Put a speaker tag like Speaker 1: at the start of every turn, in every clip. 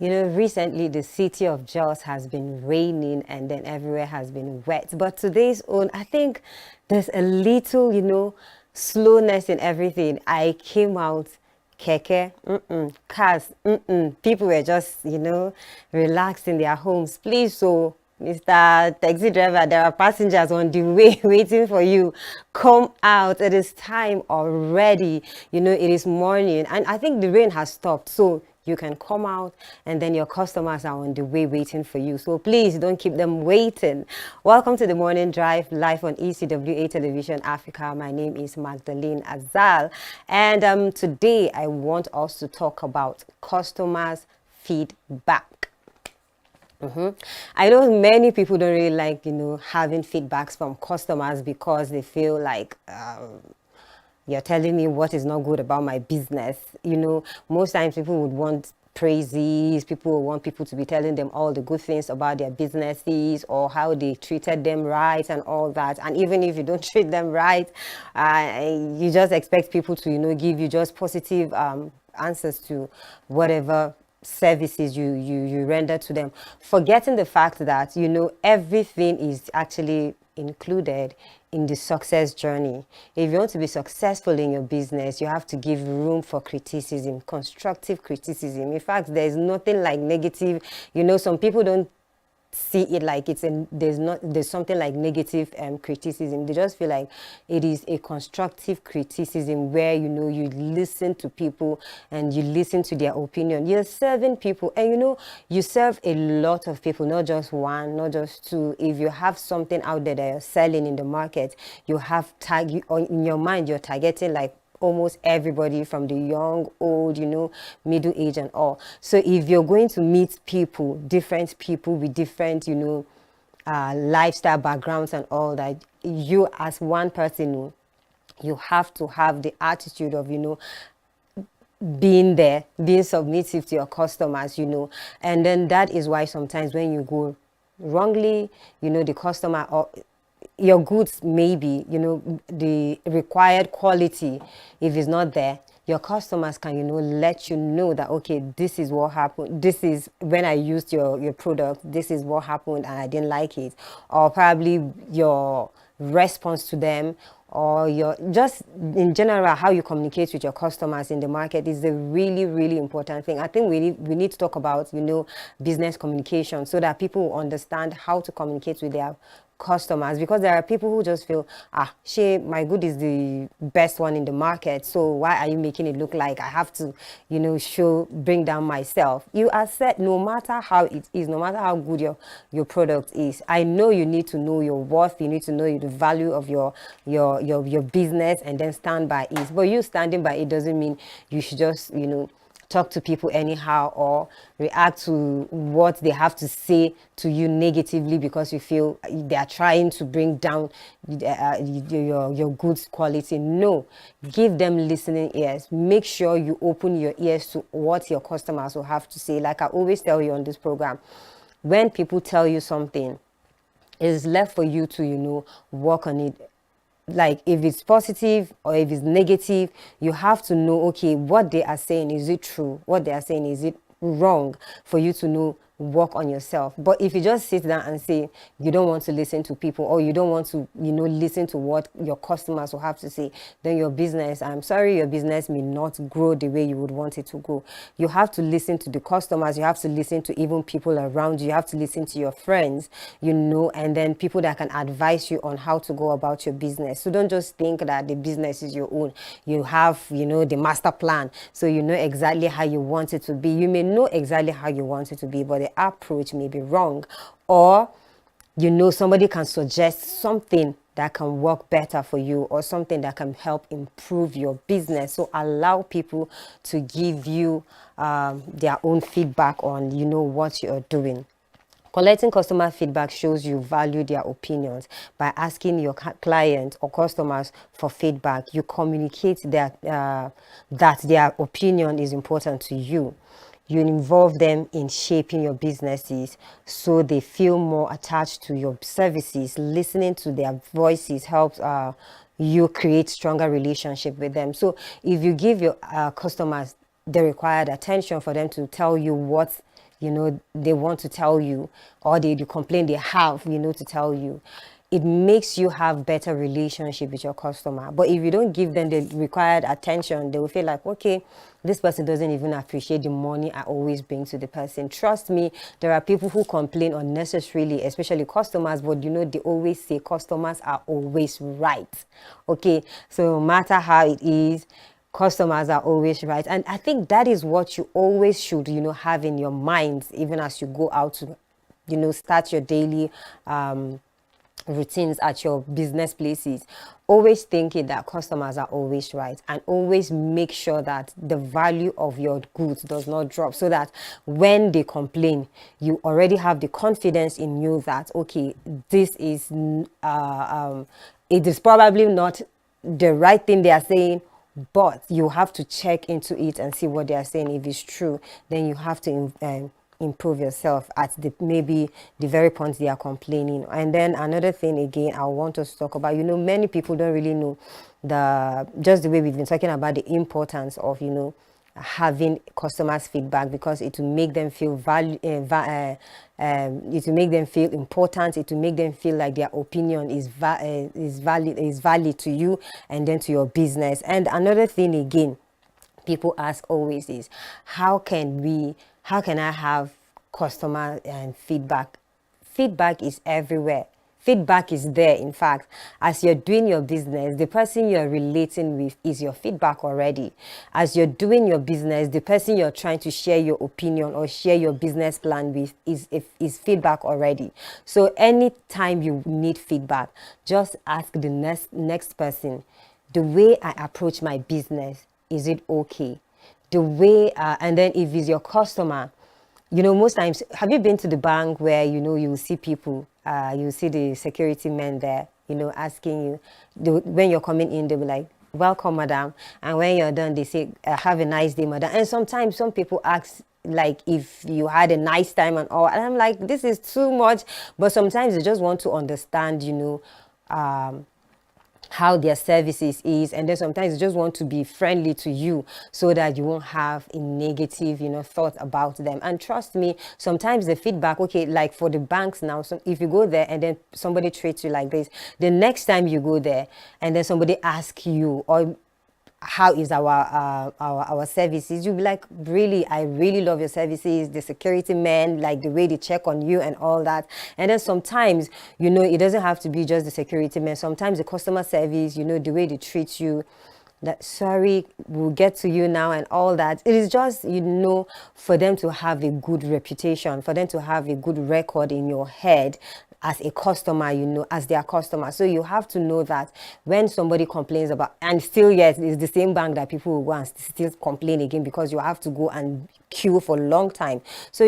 Speaker 1: Recently the city of Jos has been raining and then everywhere has been wet. But today's own, I think there's a little, slowness in everything. I came out, keke, cars, people were just, relaxed in their homes. Please, so Mr. Taxi driver, there are passengers on the way waiting for you. Come out. It is time already. It is morning. And I think the rain has stopped. So you can come out and then your customers are on the way waiting for you. So please don't keep them waiting. Welcome to the Morning Drive live on ECWA Television Africa. My name is Magdalene Azal. And today I want us to talk about customers' feedback. I know many people don't really like, having feedbacks from customers because they feel like you're telling me what is not good about my business. Most times people would want praises, people would want people to be telling them all the good things about their businesses or how they treated them right and all that. And even if you don't treat them right, you just expect people to, give you just positive answers to whatever services you render to them, forgetting the fact that everything is actually included in the success journey. If you want to be successful in your business, you have to give room for criticism, constructive criticism. In fact, there's nothing like negative. Some people don't see it like there's something like negative criticism. They just feel like it is a constructive criticism where you listen to people and you listen to their opinion. You're serving people and you serve a lot of people, not just one, not just two. If you have something out there that you're selling in the market, you have in your mind you're targeting like almost everybody from the young, old, middle age and all. So if you're going to meet people, different people with different, lifestyle backgrounds and all that, you as one person, you have to have the attitude of, being there, being submissive to your customers, and then that is why sometimes when you go wrongly, the customer or your goods, maybe the required quality, if it's not there, your customers can let you know that okay, this is what happened, this is when I used your product, this is what happened and I didn't like it. Or probably your response to them, or your just in general how you communicate with your customers in the market is a really, really important thing. I think we need to talk about business communication so that people will understand how to communicate with their customers, because there are people who just feel my good is the best one in the market, so why are you making it look like I have to bring down myself? You are set no matter how it is, no matter how good your product is. I know you need to know your worth, you need to know the value of your business and then stand by it. But you standing by it doesn't mean you should just talk to people anyhow or react to what they have to say to you negatively because you feel they are trying to bring down your goods quality. No, give them listening ears. Make sure you open your ears to what your customers will have to say. Like I always tell you on this program, when people tell you something, it is left for you to work on it. Like if it's positive or if it's negative, you have to know, okay, what they are saying, is it true? What they are saying, is it wrong? For you to know, work on yourself. But if you just sit down and say you don't want to listen to people, or you don't want to listen to what your customers will have to say, then your business, I'm sorry, your business may not grow the way you would want it to grow. You have to listen to the customers, you have to listen to even people around you, you have to listen to your friends, and then people that can advise you on how to go about your business. So don't just think that the business is your own. You have the master plan, so you know exactly how you want it to be. You may know exactly how you want it to be, but the approach may be wrong, or somebody can suggest something that can work better for you, or something that can help improve your business. So allow people to give you their own feedback on what you're doing. Collecting customer feedback shows you value their opinions. By asking your clients or customers for feedback, you communicate that their opinion is important to you. You involve them in shaping your businesses so they feel more attached to your services. Listening to their voices helps you create stronger relationship with them. So if you give your customers the required attention for them to tell you what they want to tell you, or the complaint they have, to tell you. It makes you have better relationship with your customer. But if you don't give them the required attention, they will feel like, okay, this person doesn't even appreciate the money I always bring to the person. Trust me, there are people who complain unnecessarily, especially customers, but they always say customers are always right. Okay, so no matter how it is, customers are always right. And I think that is what you always should, have in your mind, even as you go out to, start your daily routines at your business places. Always thinking that customers are always right, and always make sure that the value of your goods does not drop, so that when they complain, you already have the confidence in you that, okay, this is it is probably not the right thing they are saying, but you have to check into it and see what they are saying. If it's true, then you have to improve yourself at maybe the very point they are complaining. And then another thing again I want us to talk about, many people don't really know just the way we've been talking about the importance of having customers feedback, because it will make them feel it will make them feel important. It will make them feel like their opinion is valid to you and then to your business. And another thing again people ask always is, how can I have customer and feedback? Feedback is everywhere. Feedback is there. In fact, as you're doing your business, the person you're relating with is your feedback already. As you're doing your business, the person you're trying to share your opinion or share your business plan with is feedback already. So anytime you need feedback, just ask the next person, the way I approach my business, is it okay? The way, and then if it's your customer, most times, have you been to the bank where, you see people, you see the security men there, asking you, when you're coming in, they'll be like, welcome, madam. And when you're done, they say, have a nice day, madam. And sometimes some people ask, like, if you had a nice time and all. And I'm like, this is too much. But sometimes they just want to understand, how their services is, and then sometimes you just want to be friendly to you so that you won't have a negative thought about them. And trust me, sometimes the feedback, okay, like for the banks now, so if you go there and then somebody treats you like this, the next time you go there and then somebody asks you, or how is our services, you'll be like, really, I really love your services, the security men, like the way they check on you and all that. And then sometimes it doesn't have to be just the security men. Sometimes the customer service, the way they treat you, that sorry, we'll get to you now and all that. It is just for them to have a good reputation, for them to have a good record in your head as a customer, as their customer. So you have to know that when somebody complains about, and still, yes, it's the same bank that people will go and still complain again, because you have to go and queue for a long time. So,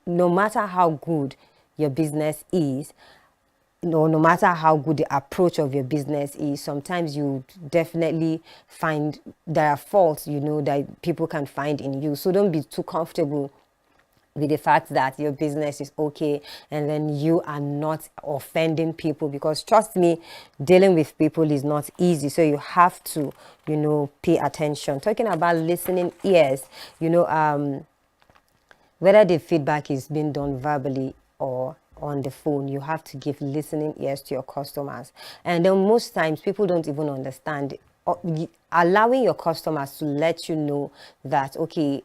Speaker 1: no matter how good your business is, no matter how good the approach of your business is, sometimes you definitely find there are faults, that people can find in you. So don't be too comfortable with the fact that your business is okay and then you are not offending people, because trust me, dealing with people is not easy. So you have to pay attention. Talking about listening ears, whether the feedback is being done verbally or on the phone, you have to give listening ears to your customers. And then most times people don't even understand. Allowing your customers to let you know that, okay,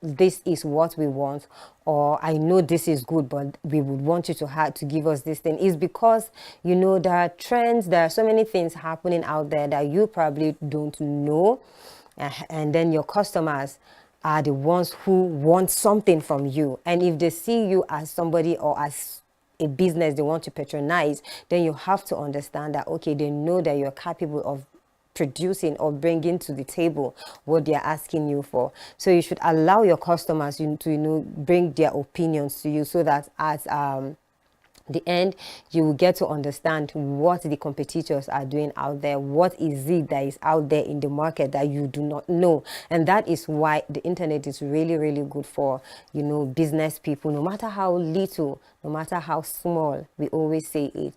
Speaker 1: this is what we want, or I know this is good, but we would want you to give us this thing, is because there are trends, there are so many things happening out there that you probably don't know, and then your customers are the ones who want something from you. And if they see you as somebody or as a business they want to patronize, then you have to understand that, okay, they know that you're capable of producing or bringing to the table what they're asking you for. So you should allow your customers to bring their opinions to you, so that at the end you will get to understand what the competitors are doing out there, what is it that is out there in the market that you do not know. And that is why the internet is really, really good for business people, no matter how little, no matter how small. We always say it,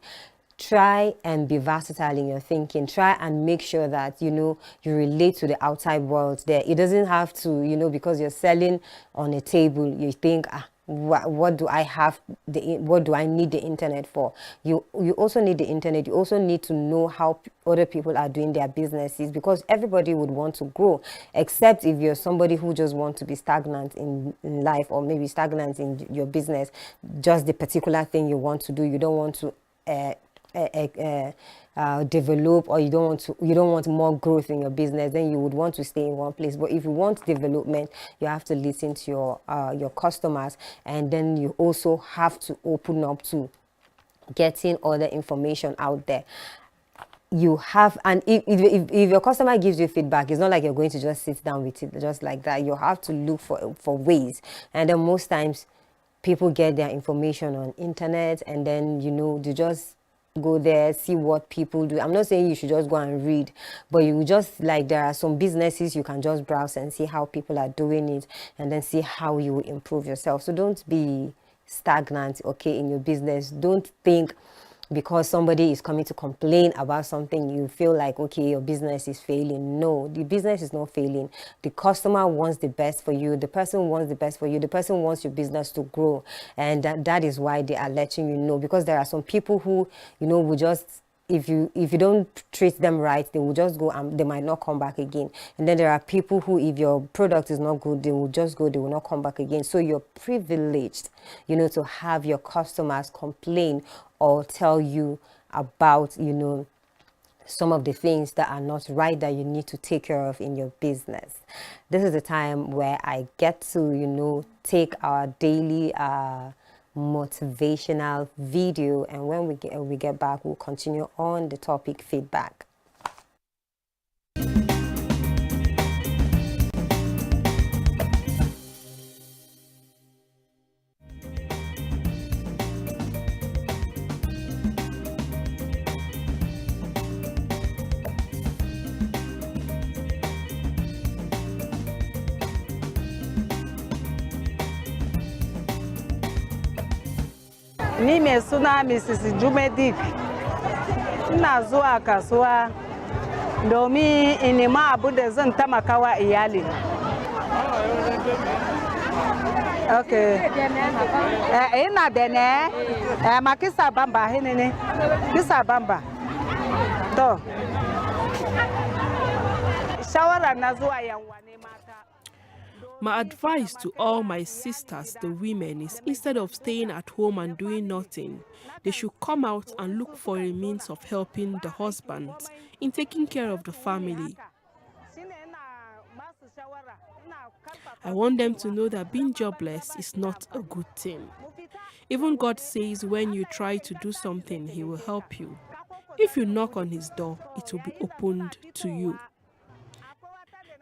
Speaker 1: try and be versatile in your thinking. Try and make sure that, you know, you relate to the outside world there. It doesn't have to, you know, because you're selling on a table, you think, what do I have, what do I need the internet for? You also need the internet. You also need to know how other people are doing their businesses, because everybody would want to grow, except if you're somebody who just wants to be stagnant in life, or maybe stagnant in your business, just the particular thing you want to do. You don't want to develop, or you don't want more growth in your business, then you would want to stay in one place. But if you want development, you have to listen to your customers, and then you also have to open up to getting other information out there. You have, and if your customer gives you feedback, it's not like you're going to just sit down with it just like that. You have to look for ways. And then most times people get their information on internet, and then, you know, you just go there, see what people do. I'm not saying you should just go and read, but you just, like, there are some businesses you can just browse and see how people are doing it, and then see how you will improve yourself. So don't be stagnant, okay, in your business. Don't think because somebody is coming to complain about something, you feel like, okay, your business is failing. No, the business is not failing. The customer wants the best for you. The person wants the best for you. The person wants your business to grow. And that is why they are letting you know, because there are some people who, you know, will just, if you don't treat them right, they will just go and they might not come back again. And then there are people who, if your product is not good, they will just go, they will not come back again. So you're privileged, you know, to have your customers complain or tell you about, you know, some of the things that are not right that you need to take care of in your business. This is the time where I get to, you know, take our daily motivational video, and when we get back, we'll continue on the topic feedback.
Speaker 2: Ni mai suna Mrs. Jumedik. Ina zuwa kasuwa domin in nema abu da zan taimakawa iyali. Okay. Ina da ne. Ma kisa bamba hinene. Kisa bamba. To. Shawara na zuwa yanwa ne mata.
Speaker 3: My advice to all my sisters, the women, is instead of staying at home and doing nothing, they should come out and look for a means of helping the husbands in taking care of the family. I want them to know that being jobless is not a good thing. Even God says when you try to do something, He will help you. If you knock on His door, it will be opened to you.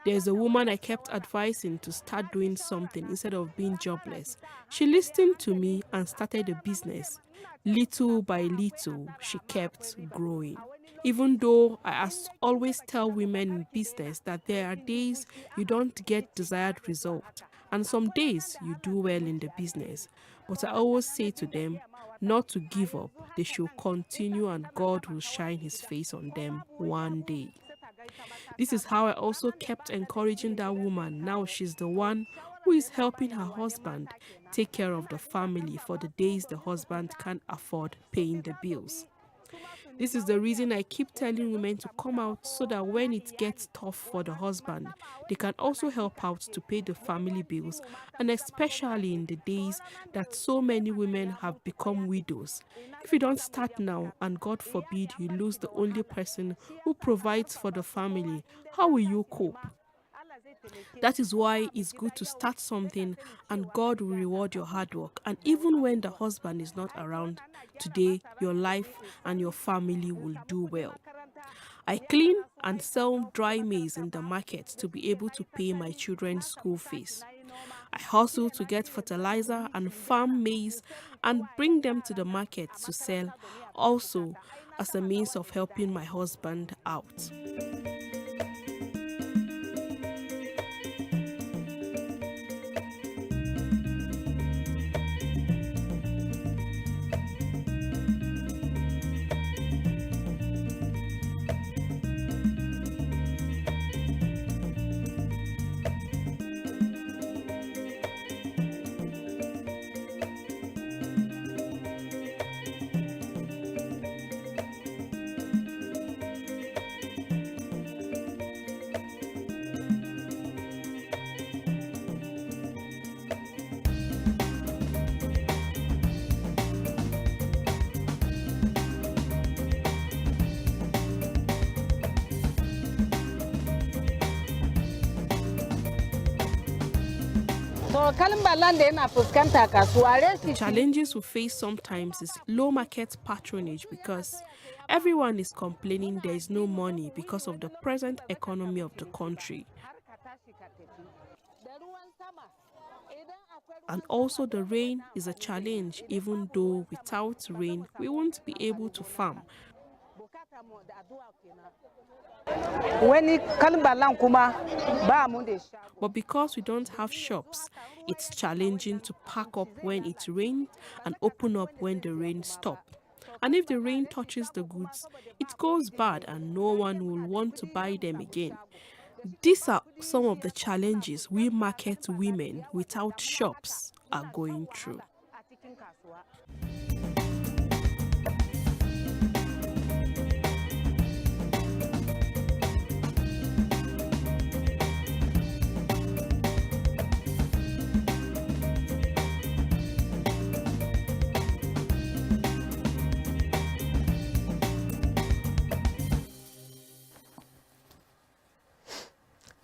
Speaker 3: There's a woman I kept advising to start doing something instead of being jobless. She listened to me and started a business. Little by little, she kept growing. Even though I always tell women in business that there are days you don't get desired result, and some days you do well in the business. But I always say to them not to give up. They should continue, and God will shine His face on them one day. This is how I also kept encouraging that woman. Now she's the one who is helping her husband take care of the family for the days the husband can't afford paying the bills. This is the reason I keep telling women to come out, so that when it gets tough for the husband, they can also help out to pay the family bills, and especially in the days that so many women have become widows. If you don't start now, and God forbid you lose the only person who provides for the family, how will you cope? That is why it's good to start something, and God will reward your hard work. And even when the husband is not around, today your life and your family will do well. I clean and sell dry maize in the market to be able to pay my children's school fees. I hustle to get fertilizer and farm maize and bring them to the market to sell, also as a means of helping my husband out. The challenges we face sometimes is low market patronage because everyone is complaining there is no money because of the present economy of the country. And also the rain is a challenge, even though without rain we won't be able to farm. But because we don't have shops, it's challenging to pack up when it rains and open up when the rain stops. And if the rain touches the goods, it goes bad and no one will want to buy them again. These are some of the challenges we market women without shops are going through.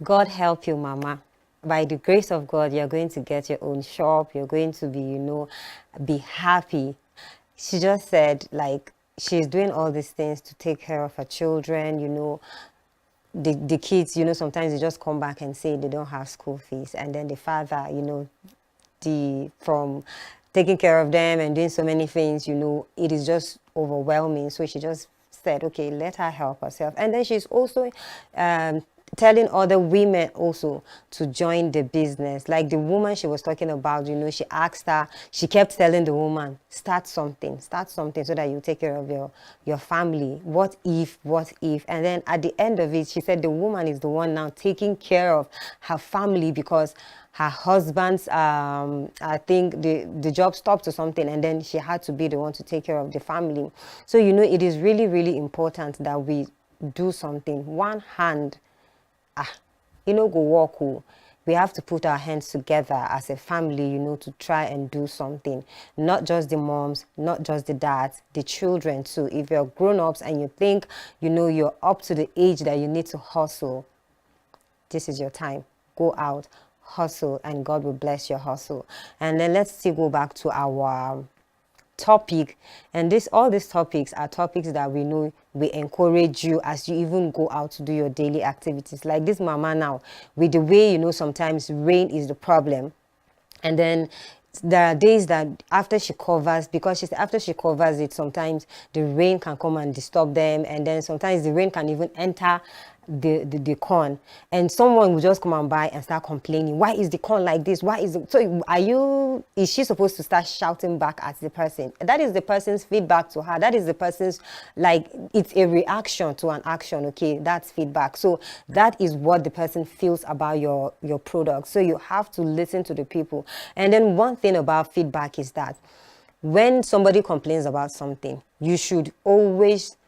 Speaker 1: God help you, Mama. By the grace of God, you're going to get your own shop. You're going to be, be happy. She just said, like, she's doing all these things to take care of her children, the kids, sometimes they just come back and say they don't have school fees. And then the father, from taking care of them and doing so many things, it is just overwhelming. So she just said, okay, let her help herself. And then she's also telling other women also to join the business. Like the woman she was talking about, she asked her, she kept telling the woman, start something so that you take care of your family. What if? And then at the end of it, she said the woman is the one now taking care of her family because her husband's, I think the job stopped or something, and then she had to be the one to take care of the family. So, it is really, really important that we do something. One hand, go walk. We have to put our hands together as a family, to try and do something. Not just the moms, not just the dads, the children too. If you're grown-ups and you think, you're up to the age that you need to hustle, this is your time. Go out, hustle, and God will bless your hustle. And then let's still go back to our topic. And all these topics are topics that we know we encourage you as you even go out to do your daily activities. Like this mama now, with the way, sometimes rain is the problem. And then there are days that after she covers it, sometimes the rain can come and disturb them. And then sometimes the rain can even enter the corn, and someone will just come and buy and start complaining, why is the corn like this, is she supposed to start shouting back at the person? That is the person's feedback to her. That is the person's, like, it's a reaction to an action. Okay, that's feedback. So that is what the person feels about your product. So you have to listen to the people. And then one thing about feedback is that when somebody complains about something, you should always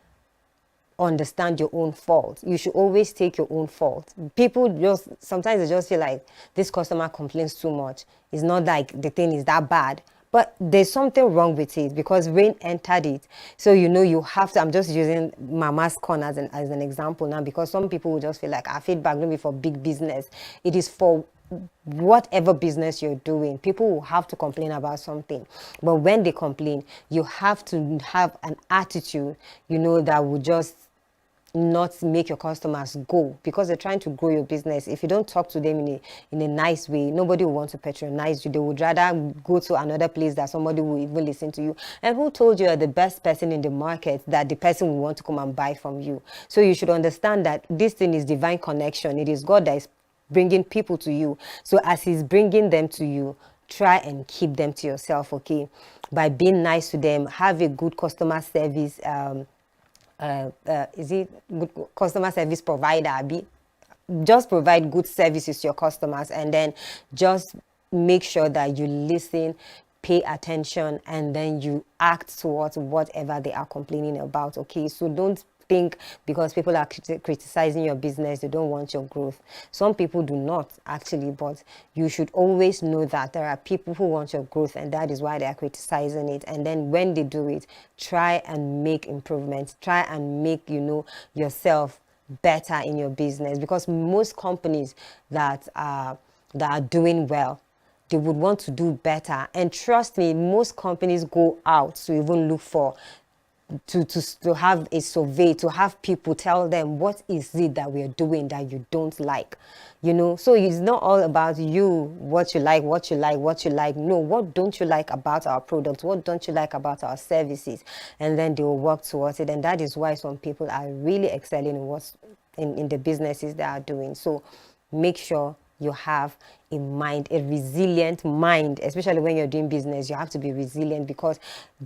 Speaker 1: understand your own fault. You should always take your own fault. People sometimes they just feel like this customer complains too much. It's not like the thing is that bad, but there's something wrong with it because rain entered it. So you have to. I'm just using Mama's corn as an example now, because some people will just feel like our feedback will be for big business. It is for whatever business you're doing. People will have to complain about something, but when they complain, you have to have an attitude that will just not make your customers go, because they're trying to grow your business. If you don't talk to them in a nice way, nobody will want to patronize you. They would rather go to another place that somebody will even listen to you. And who told you are the best person in the market that the person will want to come and buy from you? So you should understand that this thing is divine connection. It is God that is bringing people to you. So as he's bringing them to you, try and keep them to yourself, okay? By being nice to them, have a good customer service, is it good customer service provider? Just provide good services to your customers, and then just make sure that you listen, pay attention, and then you act towards whatever they are complaining about. Okay, so don't think because people are criticizing your business, they don't want your growth. Some people do not actually, but you should always know that there are people who want your growth, and that is why they are criticizing it. And then when they do it, try and make improvements, try and make yourself better in your business, because most companies that are doing well, they would want to do better. And trust me, most companies go out to even look for to have a survey, to have people tell them what is it that we are doing that you don't like, you know. So it's not all about you, what you like. No, what don't you like about our products? What don't you like about our services? And then they will work towards it. And that is why some people are really excelling in what's in the businesses they are doing. So make sure you have a mind, a resilient mind, especially when you're doing business. You have to be resilient, because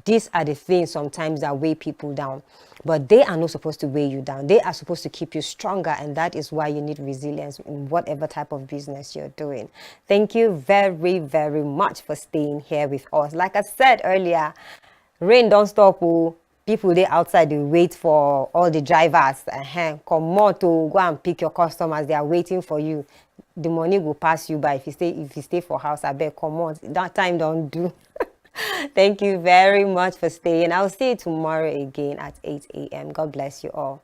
Speaker 1: these are the things sometimes that weigh people down, but they are not supposed to weigh you down. They are supposed to keep you stronger, and that is why you need resilience in whatever type of business you're doing. Thank you very, very much for staying here with us. Like I said earlier, rain don't stop. Oh, people they outside, they wait for all the drivers. Come on to go and pick your customers. They are waiting for you. The money will pass you by. If you stay for house, I bet come on. That time don't do. Thank you very much for staying. I'll see you tomorrow again at 8 a.m. God bless you all.